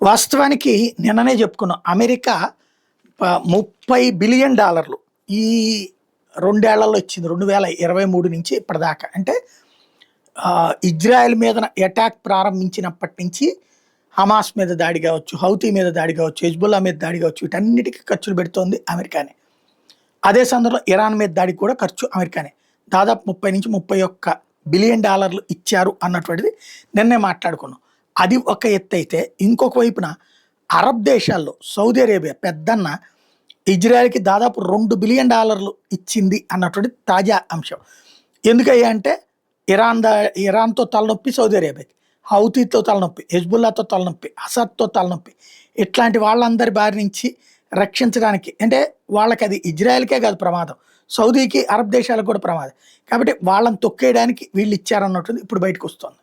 వాస్తవానికి నిన్ననే చెప్పుకున్నాం. అమెరికా $30 బిలియన్ ఈ 2 ఏళ్లలో ఇచ్చింది. 2023 నుంచి ఇప్పటిదాకా. అంటే ఇజ్రాయెల్ మీద అటాక్ ప్రారంభించినప్పటి నుంచి హమాస్ మీద దాడి కావచ్చు, హౌతీ మీద దాడి కావచ్చు, హెజ్బుల్లా మీద దాడి కావచ్చు, వీటన్నిటికీ ఖర్చులు పెడుతోంది అమెరికానే. అదే సందర్భంలో ఇరాన్ మీద దాడికి కూడా ఖర్చు అమెరికానే. దాదాపు 30 నుంచి 31 బిలియన్ ఇచ్చారు అన్నటువంటిది నిన్నే మాట్లాడుకున్నాం. అది ఒక ఎత్తు అయితే, ఇంకొక వైపున అరబ్ దేశాల్లో సౌదీ అరేబియా పెద్దన్న ఇజ్రాయెల్కి దాదాపు $2 బిలియన్ ఇచ్చింది అన్నటువంటి తాజా అంశం. ఎందుకయ్యా అంటే ఇరాన్తో తలనొప్పి సౌదీ అరేబియాకి, హౌతీతో తలనొప్పి, హెజ్బుల్లాతో తలనొప్పి, అసద్తో తలనొప్పి, ఇట్లాంటి వాళ్ళందరి బారి నుంచి రక్షించడానికి. అంటే వాళ్ళకి అది ఇజ్రాయెల్కే కాదు ప్రమాదం, సౌదీకి, అరబ్ దేశాలకు కూడా ప్రమాదం. కాబట్టి వాళ్ళని తొక్కేయడానికి వీళ్ళు ఇచ్చారన్నట్టు ఇప్పుడు బయటకు వస్తుంది.